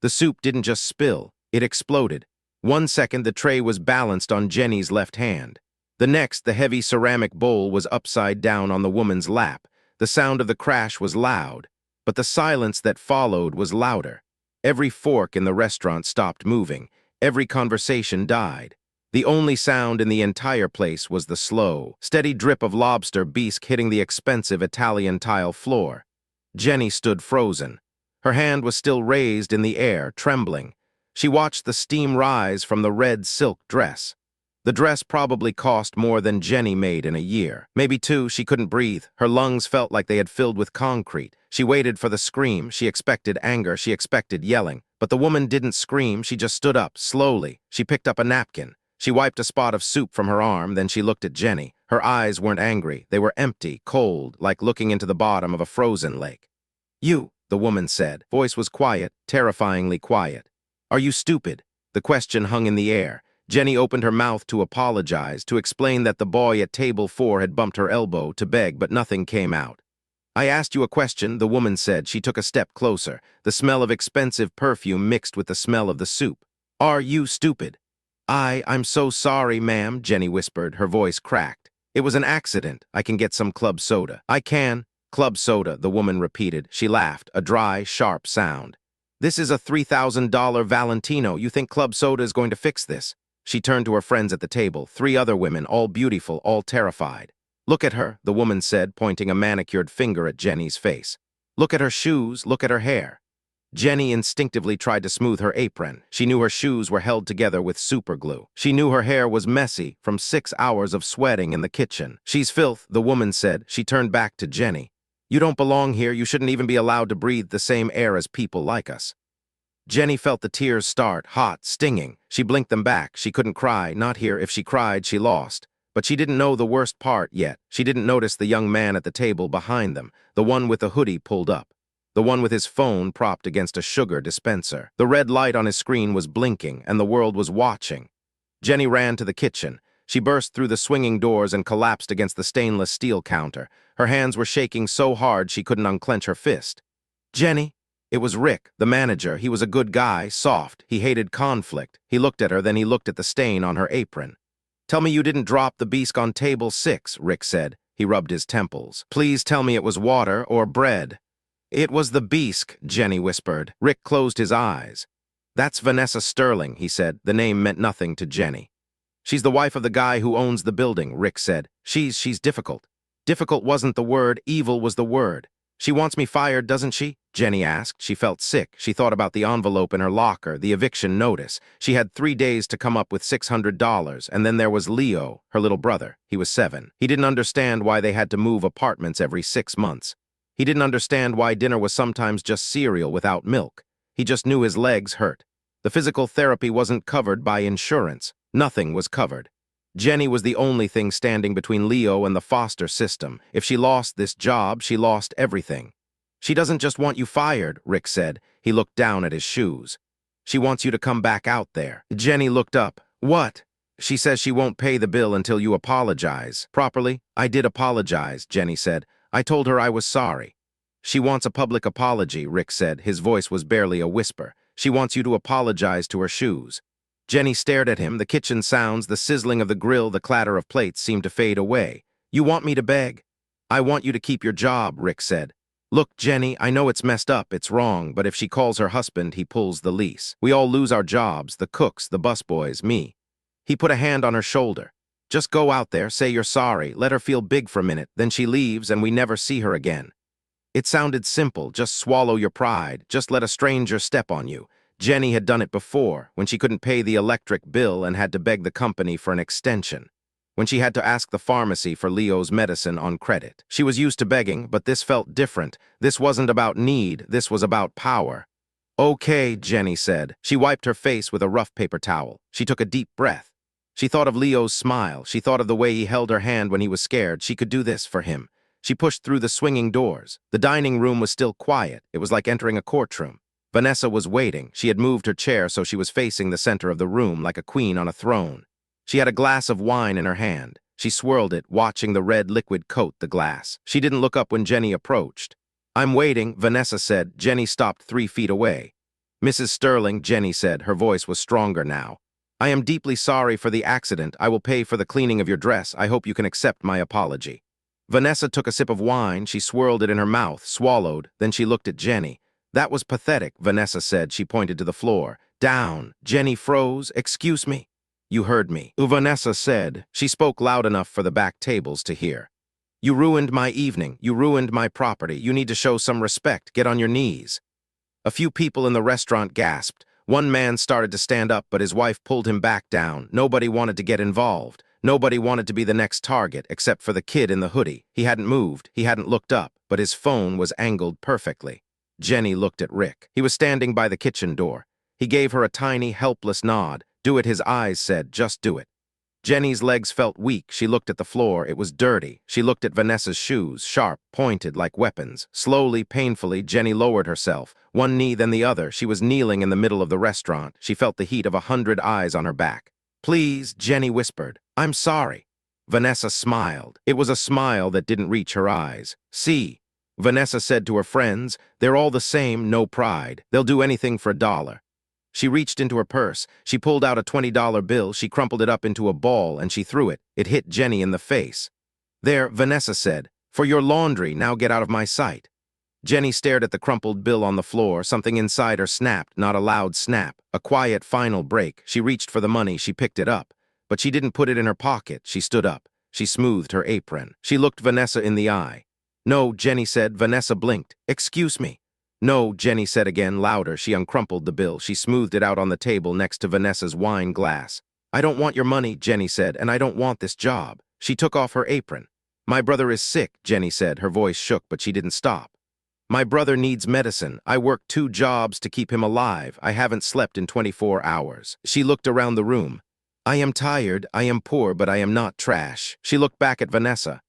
The soup didn't just spill, it exploded. 1 second, the tray was balanced on Jenny's left hand. The next, the heavy ceramic bowl was upside down on the woman's lap. The sound of the crash was loud, but the silence that followed was louder. Every fork in the restaurant stopped moving. Every conversation died. The only sound in the entire place was the slow, steady drip of lobster bisque hitting the expensive Italian tile floor. Jenny stood frozen. Her hand was still raised in the air, trembling. She watched the steam rise from the red silk dress. The dress probably cost more than Jenny made in a year. Maybe 2. She couldn't breathe. Her lungs felt like they had filled with concrete. She waited for the scream. She expected anger. She expected yelling. But the woman didn't scream. She just stood up, slowly. She picked up a napkin. She wiped a spot of soup from her arm, then she looked at Jenny. Her eyes weren't angry. They were empty, cold, like looking into the bottom of a frozen lake. "You," the woman said. Voice was quiet, terrifyingly quiet. "Are you stupid?" The question hung in the air. Jenny opened her mouth to apologize, to explain that the boy at table 4 had bumped her elbow, to beg, but nothing came out. "I asked you a question," the woman said. She took a step closer. The smell of expensive perfume mixed with the smell of the soup. "Are you stupid?" I'm so sorry, ma'am," Jenny whispered. Her voice cracked. "It was an accident. I can get some club soda." "I can." "Club soda," the woman repeated. She laughed, a dry, sharp sound. "This is a $3,000 Valentino. You think club soda is going to fix this?" She turned to her friends at the table, 3 other women, all beautiful, all terrified. "Look at her," the woman said, pointing a manicured finger at Jenny's face. "Look at her shoes, look at her hair." Jenny instinctively tried to smooth her apron. She knew her shoes were held together with superglue. She knew her hair was messy from 6 hours of sweating in the kitchen. "She's filth," the woman said. She turned back to Jenny. "You don't belong here. You shouldn't even be allowed to breathe the same air as people like us." Jenny felt the tears start, hot, stinging. She blinked them back. She couldn't cry, not here. If she cried, she lost. But she didn't know the worst part yet. She didn't notice the young man at the table behind them, the one with the hoodie pulled up. The one with his phone propped against a sugar dispenser. The red light on his screen was blinking, and the world was watching. Jenny ran to the kitchen. She burst through the swinging doors and collapsed against the stainless steel counter. Her hands were shaking so hard she couldn't unclench her fist. "Jenny?" It was Rick, the manager. He was a good guy, soft. He hated conflict. He looked at her, then he looked at the stain on her apron. "Tell me you didn't drop the bisque on table 6, Rick said. He rubbed his temples. "Please tell me it was water or bread." "It was the bisque," Jenny whispered. Rick closed his eyes. "That's Vanessa Sterling," he said. The name meant nothing to Jenny. "She's the wife of the guy who owns the building," Rick said. She's difficult." Difficult wasn't the word, evil was the word. "She wants me fired, doesn't she?" Jenny asked. She felt sick. She thought about the envelope in her locker, the eviction notice. She had 3 days to come up with $600, and then there was Leo, her little brother. He was 7. He didn't understand why they had to move apartments every 6 months. He didn't understand why dinner was sometimes just cereal without milk. He just knew his legs hurt. The physical therapy wasn't covered by insurance. Nothing was covered. Jenny was the only thing standing between Leo and the foster system. If she lost this job, she lost everything. "She doesn't just want you fired," Rick said. He looked down at his shoes. "She wants you to come back out there." Jenny looked up. "What?" "She says she won't pay the bill until you apologize." "Properly?" "I did apologize," Jenny said. "I told her I was sorry." "She wants a public apology," Rick said. His voice was barely a whisper. "She wants you to apologize to her shoes." Jenny stared at him. The kitchen sounds, the sizzling of the grill, the clatter of plates seemed to fade away. "You want me to beg?" "I want you to keep your job," Rick said. "Look, Jenny, I know it's messed up, it's wrong, but if she calls her husband, he pulls the lease. We all lose our jobs, the cooks, the busboys, me." He put a hand on her shoulder. "Just go out there, say you're sorry, let her feel big for a minute, then she leaves and we never see her again." It sounded simple, just swallow your pride, just let a stranger step on you. Jenny had done it before, when she couldn't pay the electric bill and had to beg the company for an extension. When she had to ask the pharmacy for Leo's medicine on credit. She was used to begging, but this felt different. This wasn't about need, this was about power. "Okay," Jenny said. She wiped her face with a rough paper towel. She took a deep breath. She thought of Leo's smile. She thought of the way he held her hand when he was scared. She could do this for him. She pushed through the swinging doors. The dining room was still quiet. It was like entering a courtroom. Vanessa was waiting. She had moved her chair so she was facing the center of the room like a queen on a throne. She had a glass of wine in her hand. She swirled it, watching the red liquid coat the glass. She didn't look up when Jenny approached. "I'm waiting," Vanessa said. Jenny stopped 3 feet away. Mrs. Sterling, Jenny said. Her voice was stronger now. I am deeply sorry for the accident. I will pay for the cleaning of your dress. I hope you can accept my apology. Vanessa took a sip of wine. She swirled it in her mouth, swallowed. Then she looked at Jenny. That was pathetic, Vanessa said. She pointed to the floor. Down. Jenny froze. Excuse me. You heard me. Vanessa said. She spoke loud enough for the back tables to hear. You ruined my evening. You ruined my property. You need to show some respect. Get on your knees. A few people in the restaurant gasped. One man started to stand up, but his wife pulled him back down. Nobody wanted to get involved. Nobody wanted to be the next target, except for the kid in the hoodie. He hadn't moved. He hadn't looked up, but his phone was angled perfectly. Jenny looked at Rick. He was standing by the kitchen door. He gave her a tiny, helpless nod. Do it, his eyes said. Just do it. Jenny's legs felt weak. She looked at the floor. It was dirty. She looked at Vanessa's shoes, sharp, pointed like weapons. Slowly, painfully, Jenny lowered herself, one knee then the other. She was kneeling in the middle of the restaurant. She felt the heat of 100 eyes on her back. Please, Jenny whispered. I'm sorry. Vanessa smiled. It was a smile that didn't reach her eyes. See, Vanessa said to her friends, they're all the same, no pride. They'll do anything for $1. She reached into her purse. She pulled out a $20 bill. She crumpled it up into a ball, and she threw it. It hit Jenny in the face. There, Vanessa said, for your laundry, now get out of my sight. Jenny stared at the crumpled bill on the floor. Something inside her snapped, not a loud snap, a quiet final break. She reached for the money. She picked it up. But she didn't put it in her pocket. She stood up. She smoothed her apron. She looked Vanessa in the eye. No, Jenny said. Vanessa blinked. Excuse me. No, Jenny said again, louder. She uncrumpled the bill. She smoothed it out on the table next to Vanessa's wine glass. I don't want your money, Jenny said, and I don't want this job. She took off her apron. My brother is sick, Jenny said. Her voice shook, but she didn't stop. My brother needs medicine. I work 2 jobs to keep him alive. I haven't slept in 24 hours. She looked around the room. I am tired. I am poor, but I am not trash. She looked back at Vanessa.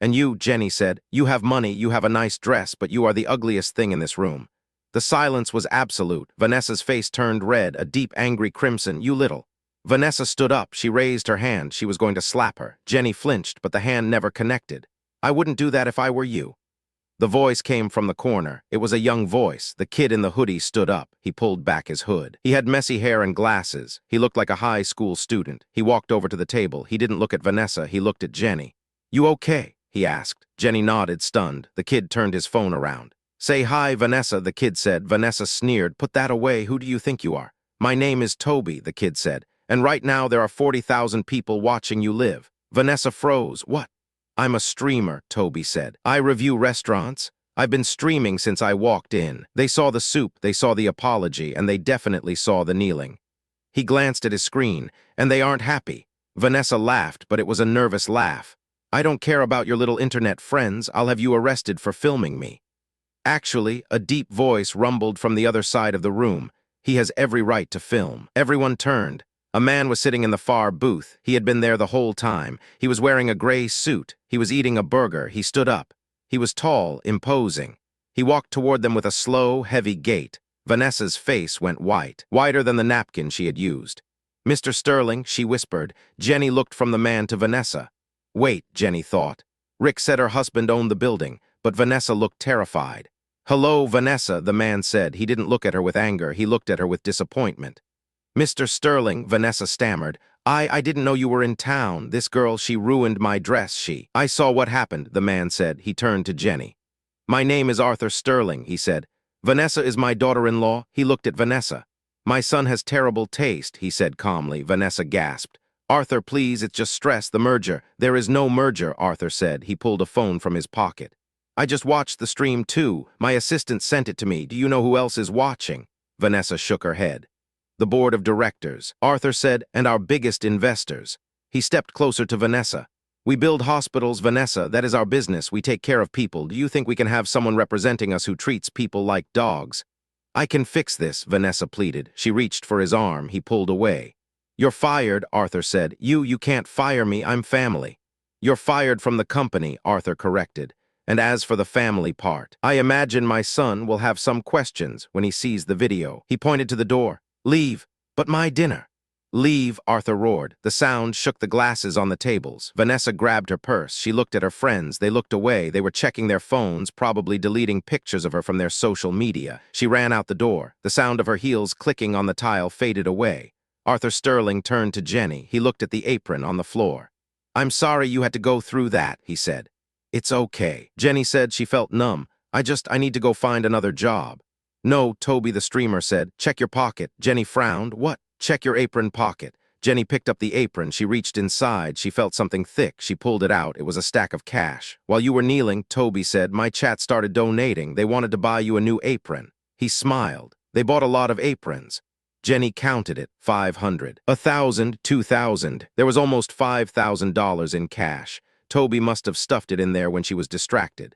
And you, Jenny said, you have money, you have a nice dress, but you are the ugliest thing in this room. The silence was absolute. Vanessa's face turned red, a deep, angry crimson. You little. Vanessa stood up. She raised her hand. She was going to slap her. Jenny flinched, but the hand never connected. I wouldn't do that if I were you. The voice came from the corner. It was a young voice. The kid in the hoodie stood up. He pulled back his hood. He had messy hair and glasses. He looked like a high school student. He walked over to the table. He didn't look at Vanessa. He looked at Jenny. You okay? He asked. Jenny nodded, stunned. The kid turned his phone around. Say hi, Vanessa, the kid said. Vanessa sneered. Put that away. Who do you think you are? My name is Toby, the kid said. And right now there are 40,000 people watching you live. Vanessa froze. What? I'm a streamer, Toby said. I review restaurants. I've been streaming since I walked in. They saw the soup, they saw the apology, and they definitely saw the kneeling. He glanced at his screen, and they aren't happy. Vanessa laughed, but it was a nervous laugh. I don't care about your little internet friends. I'll have you arrested for filming me. Actually, a deep voice rumbled from the other side of the room. He has every right to film. Everyone turned. A man was sitting in the far booth. He had been there the whole time. He was wearing a gray suit. He was eating a burger. He stood up. He was tall, imposing. He walked toward them with a slow, heavy gait. Vanessa's face went white, whiter than the napkin she had used. Mr. Sterling, she whispered. Jenny looked from the man to Vanessa. Wait, Jenny thought. Rick said her husband owned the building, but Vanessa looked terrified. Hello, Vanessa, the man said. He didn't look at her with anger. He looked at her with disappointment. Mr. Sterling, Vanessa stammered. I didn't know you were in town. This girl, she ruined my dress, I saw what happened, the man said. He turned to Jenny. My name is Arthur Sterling, he said. Vanessa is my daughter-in-law. He looked at Vanessa. My son has terrible taste, he said calmly. Vanessa gasped. Arthur, please, it's just stress, the merger. There is no merger, Arthur said. He pulled a phone from his pocket. I just watched the stream too. My assistant sent it to me. Do you know who else is watching? Vanessa shook her head. The board of directors, Arthur said, and our biggest investors. He stepped closer to Vanessa. We build hospitals, Vanessa. That is our business. We take care of people. Do you think we can have someone representing us who treats people like dogs? I can fix this, Vanessa pleaded. She reached for his arm. He pulled away. You're fired, Arthur said. You can't fire me. I'm family. You're fired from the company, Arthur corrected. And as for the family part, I imagine my son will have some questions when he sees the video. He pointed to the door. Leave, but my dinner. Leave, Arthur roared. The sound shook the glasses on the tables. Vanessa grabbed her purse. She looked at her friends. They looked away. They were checking their phones, probably deleting pictures of her from their social media. She ran out the door. The sound of her heels clicking on the tile faded away. Arthur Sterling turned to Jenny. He looked at the apron on the floor. "I'm sorry you had to go through that," he said. "It's okay." Jenny said she felt numb. I need to go find another job." "No," Toby the streamer said. "Check your pocket." Jenny frowned. "What?" "Check your apron pocket." Jenny picked up the apron. She reached inside. She felt something thick. She pulled it out. It was a stack of cash. "While you were kneeling," Toby said, "my chat started donating. They wanted to buy you a new apron." He smiled. "They bought a lot of aprons." Jenny counted it. 500. 1,000. 2,000. There was almost $5,000 in cash. Toby must have stuffed it in there when she was distracted.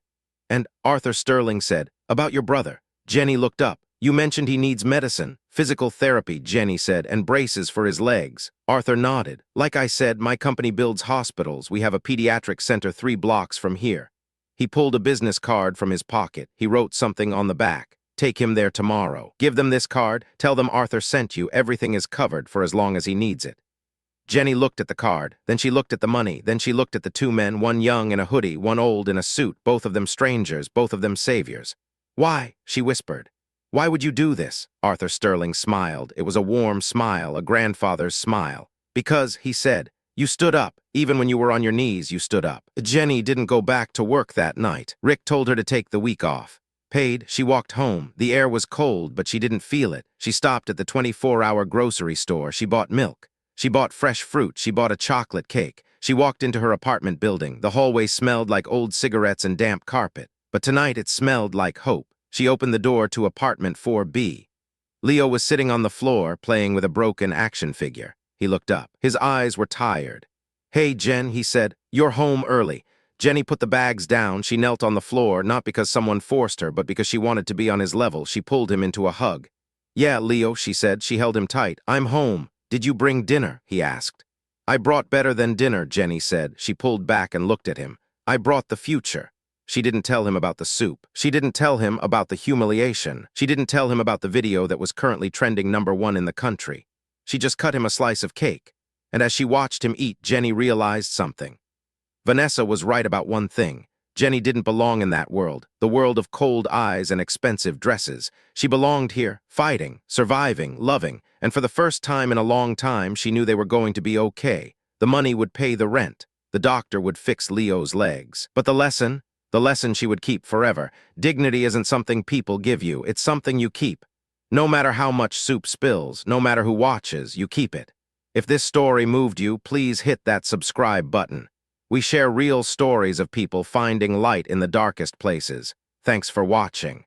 And Arthur Sterling said, "About your brother." Jenny looked up. "You mentioned he needs medicine." "Physical therapy," Jenny said, "and braces for his legs." Arthur nodded. "Like I said, my company builds hospitals. We have a pediatric center 3 blocks from here." He pulled a business card from his pocket. He wrote something on the back. "Take him there tomorrow. Give them this card. Tell them Arthur sent you. Everything is covered for as long as he needs it." Jenny looked at the card. Then she looked at the money. Then she looked at the 2 men, one young in a hoodie, one old in a suit, both of them strangers, both of them saviors. "Why?" she whispered. "Why would you do this?" Arthur Sterling smiled. It was a warm smile, a grandfather's smile. "Because," he said, "you stood up. Even when you were on your knees, you stood up." Jenny didn't go back to work that night. Rick told her to take the week off. Paid, she walked home. The air was cold, but she didn't feel it. She stopped at the 24-hour grocery store. She bought milk. She bought fresh fruit. She bought a chocolate cake. She walked into her apartment building. The hallway smelled like old cigarettes and damp carpet. But tonight it smelled like hope. She opened the door to apartment 4B. Leo was sitting on the floor, playing with a broken action figure. He looked up. His eyes were tired. "Hey, Jen," he said. "You're home early." Jenny put the bags down. She knelt on the floor, not because someone forced her, but because she wanted to be on his level. She pulled him into a hug. "Yeah, Leo," she said. She held him tight. "I'm home." "Did you bring dinner?" he asked. "I brought better than dinner," Jenny said. She pulled back and looked at him. "I brought the future." She didn't tell him about the soup. She didn't tell him about the humiliation. She didn't tell him about the video that was currently trending #1 in the country. She just cut him a slice of cake. And as she watched him eat, Jenny realized something. Vanessa was right about one thing. Jenny didn't belong in that world, the world of cold eyes and expensive dresses. She belonged here, fighting, surviving, loving, and for the first time in a long time, she knew they were going to be okay. The money would pay the rent. The doctor would fix Leo's legs. But the lesson she would keep forever. Dignity isn't something people give you, it's something you keep. No matter how much soup spills, no matter who watches, you keep it. If this story moved you, please hit that subscribe button. We share real stories of people finding light in the darkest places. Thanks for watching.